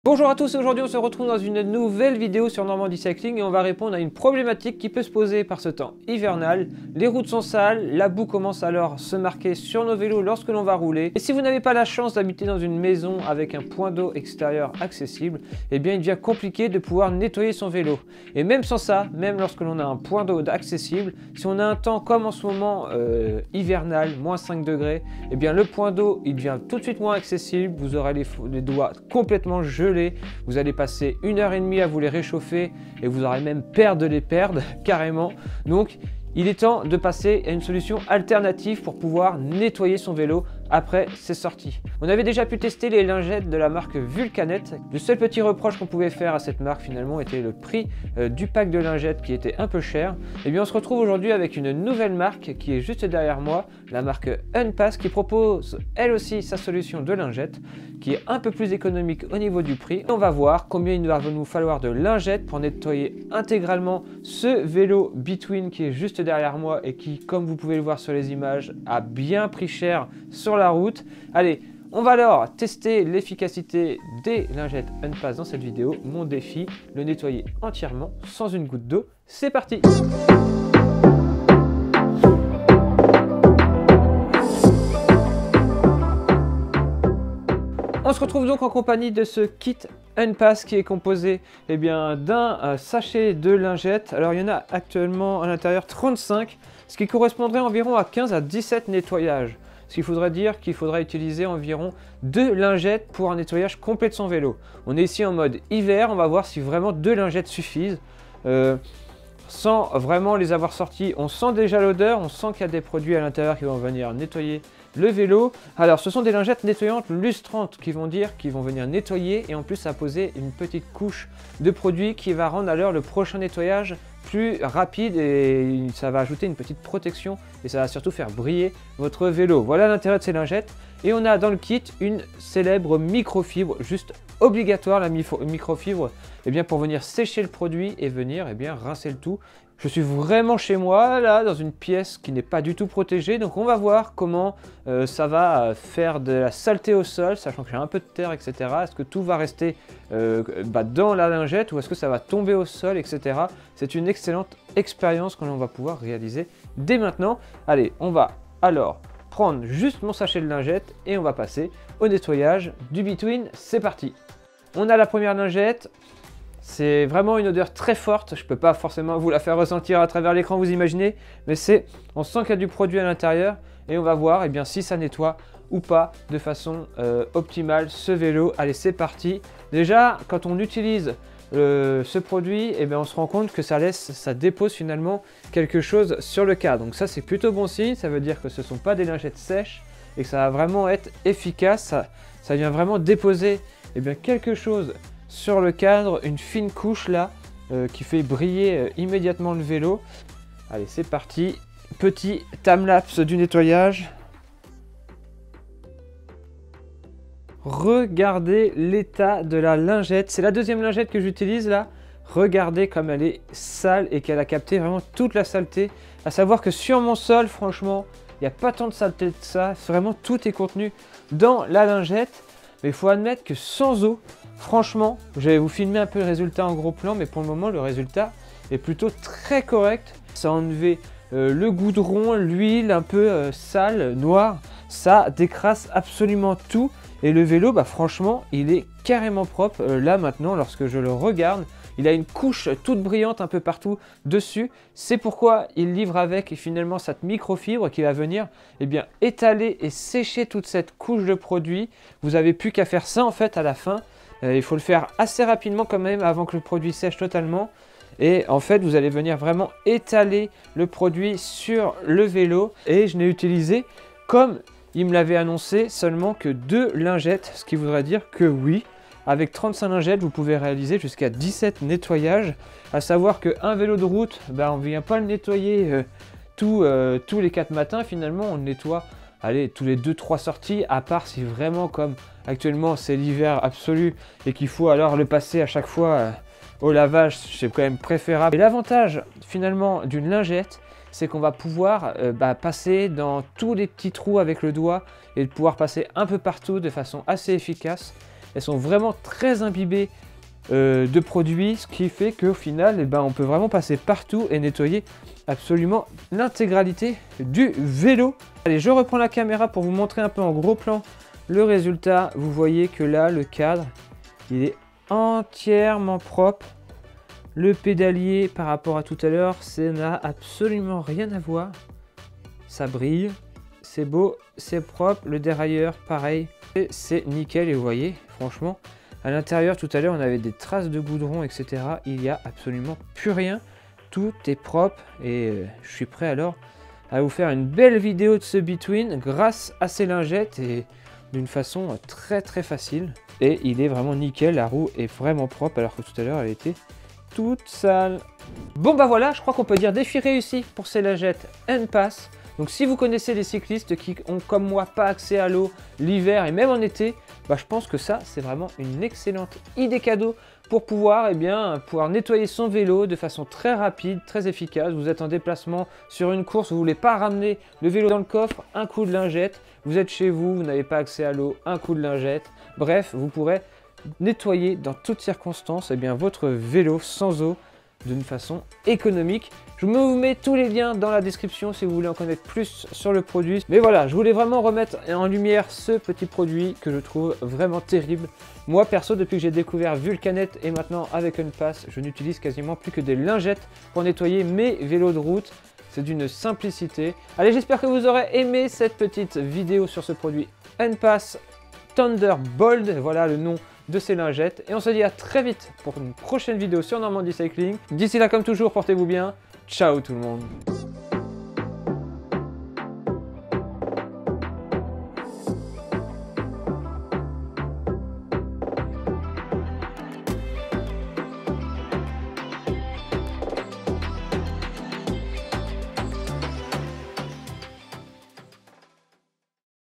Bonjour à tous, aujourd'hui on se retrouve dans une nouvelle vidéo sur Normandie Cycling et on va répondre à une problématique qui peut se poser par ce temps hivernal. Les routes sont sales, la boue commence alors à se marquer sur nos vélos lorsque l'on va rouler. Et si vous n'avez pas la chance d'habiter dans une maison avec un point d'eau extérieur accessible, eh bien il devient compliqué de pouvoir nettoyer son vélo. Et même sans ça, même lorsque l'on a un point d'eau accessible, si on a un temps comme en ce moment hivernal, moins 5 degrés, eh bien le point d'eau il devient tout de suite moins accessible, vous aurez les doigts complètement gelés. Vous allez passer 1h30 à vous les réchauffer et vous aurez même peur de les perdre carrément. Donc il est temps de passer à une solution alternative pour pouvoir nettoyer son vélo après ses sorties. On avait déjà pu tester les lingettes de la marque Vulcanet. Le seul petit reproche qu'on pouvait faire à cette marque finalement était le prix du pack de lingettes qui était un peu cher. Et bien on se retrouve aujourd'hui avec une nouvelle marque qui est juste derrière moi, la marque Unpass, qui propose elle aussi sa solution de lingettes qui est un peu plus économique au niveau du prix. Et on va voir combien il va nous falloir de lingettes pour nettoyer intégralement ce vélo Between qui est juste derrière moi et qui, comme vous pouvez le voir sur les images, a bien pris cher sur la route. Allez, on va alors tester l'efficacité des lingettes Unpass dans cette vidéo. Mon défi, le nettoyer entièrement sans une goutte d'eau. C'est parti! On se retrouve donc en compagnie de ce kit Unpass qui est composé d'un sachet de lingettes. Alors il y en a actuellement à l'intérieur 35, ce qui correspondrait environ à 15 à 17 nettoyages. Ce qu'il faudrait dire qu'il faudrait utiliser environ 2 lingettes pour un nettoyage complet de son vélo. On est ici en mode hiver, on va voir si vraiment 2 lingettes suffisent. Sans vraiment les avoir sorties, on sent déjà l'odeur, on sent qu'il y a des produits à l'intérieur qui vont venir nettoyer le vélo. Alors ce sont des lingettes nettoyantes lustrantes qui vont venir nettoyer et en plus apposer une petite couche de produit qui va rendre alors le prochain nettoyage plus rapide et ça va ajouter une petite protection et ça va surtout faire briller votre vélo. Voilà l'intérêt de ces lingettes. Et on a dans le kit une célèbre microfibre, juste obligatoire la microfibre, pour venir sécher le produit et venir rincer le tout. Je suis vraiment chez moi là dans une pièce qui n'est pas du tout protégée, donc on va voir comment ça va faire de la saleté au sol, sachant que j'ai un peu de terre, etc. Est-ce que tout va rester dans la lingette ou est-ce que ça va tomber au sol, etc. C'est une excellente expérience que l'on va pouvoir réaliser dès maintenant. Allez, on va alors prendre juste mon sachet de lingettes et on va passer au nettoyage du Between. C'est parti. On a la première lingette. C'est vraiment une odeur très forte, je ne peux pas forcément vous la faire ressentir à travers l'écran, vous imaginez, mais on sent qu'il y a du produit à l'intérieur et on va voir si ça nettoie ou pas de façon optimale ce vélo. Allez, c'est parti. Déjà, quand on utilise ce produit, on se rend compte que ça dépose finalement quelque chose sur le cadre. Donc ça, c'est plutôt bon signe, ça veut dire que ce ne sont pas des lingettes sèches et que ça va vraiment être efficace. Ça vient vraiment déposer quelque chose sur le cadre, une fine couche là qui fait briller immédiatement le vélo. Allez, c'est parti. Petit timelapse du nettoyage. Regardez l'état de la lingette. C'est la deuxième lingette que j'utilise là. Regardez comme elle est sale et qu'elle a capté vraiment toute la saleté. À savoir que sur mon sol, franchement, il n'y a pas tant de saleté que ça. Vraiment, tout est contenu dans la lingette. Mais il faut admettre que sans eau, franchement, je vais vous filmer un peu le résultat en gros plan, mais pour le moment, le résultat est plutôt très correct. Ça a enlevé le goudron, l'huile un peu sale, noire. Ça décrasse absolument tout. Et le vélo, franchement, il est carrément propre. Là, maintenant, lorsque je le regarde, il a une couche toute brillante un peu partout dessus. C'est pourquoi il livre avec finalement cette microfibre qui va venir étaler et sécher toute cette couche de produit. Vous n'avez plus qu'à faire ça en fait à la fin. Il faut le faire assez rapidement quand même avant que le produit sèche totalement. Et en fait, vous allez venir vraiment étaler le produit sur le vélo. Et je n'ai utilisé, comme il me l'avait annoncé, seulement que 2 lingettes. Ce qui voudrait dire que oui, avec 35 lingettes, vous pouvez réaliser jusqu'à 17 nettoyages. À savoir qu'un vélo de route, on ne vient pas le nettoyer tous les 4 matins. Finalement, on le nettoie tous les 2-3 sorties, à part si vraiment, comme actuellement, c'est l'hiver absolu et qu'il faut alors le passer à chaque fois au lavage, c'est quand même préférable. Et l'avantage finalement d'une lingette, c'est qu'on va pouvoir passer dans tous les petits trous avec le doigt et de pouvoir passer un peu partout de façon assez efficace. elles sont vraiment très imbibées de produits, ce qui fait qu'au final, eh ben, on peut vraiment passer partout et nettoyer absolument l'intégralité du vélo. Allez, je reprends la caméra pour vous montrer un peu en gros plan le résultat. Vous voyez que là, le cadre, il est entièrement propre. Le pédalier par rapport à tout à l'heure, ça n'a absolument rien à voir. Ça brille, c'est beau, c'est propre. Le dérailleur, pareil, c'est nickel. Et vous voyez, franchement, à l'intérieur, tout à l'heure, on avait des traces de goudron, etc. Il n'y a absolument plus rien. Tout est propre et je suis prêt alors à vous faire une belle vidéo de ce Between grâce à ces lingettes et d'une façon très facile. Et il est vraiment nickel, la roue est vraiment propre alors que tout à l'heure, elle était toute sale. Bon bah voilà, je crois qu'on peut dire défi réussi pour ces lingettes N-Pass. Donc si vous connaissez des cyclistes qui ont comme moi pas accès à l'eau l'hiver et même en été, bah, je pense que ça c'est vraiment une excellente idée cadeau pour pouvoir, pouvoir nettoyer son vélo de façon très rapide, très efficace. Vous êtes en déplacement sur une course, vous ne voulez pas ramener le vélo dans le coffre, un coup de lingette. Vous êtes chez vous, vous n'avez pas accès à l'eau, un coup de lingette. Bref, vous pourrez nettoyer dans toutes circonstances votre vélo sans eau d'une façon économique. Je vous mets tous les liens dans la description si vous voulez en connaître plus sur le produit. Mais voilà, je voulais vraiment remettre en lumière ce petit produit que je trouve vraiment terrible. Moi perso, depuis que j'ai découvert Vulcanet et maintenant avec N-Pass, je n'utilise quasiment plus que des lingettes pour nettoyer mes vélos de route. C'est d'une simplicité. Allez, j'espère que vous aurez aimé cette petite vidéo sur ce produit N-Pass Thunderbolt. Voilà le nom de ces lingettes. Et on se dit à très vite pour une prochaine vidéo sur Normandie Cycling. D'ici là, comme toujours, portez-vous bien. Ciao tout le monde.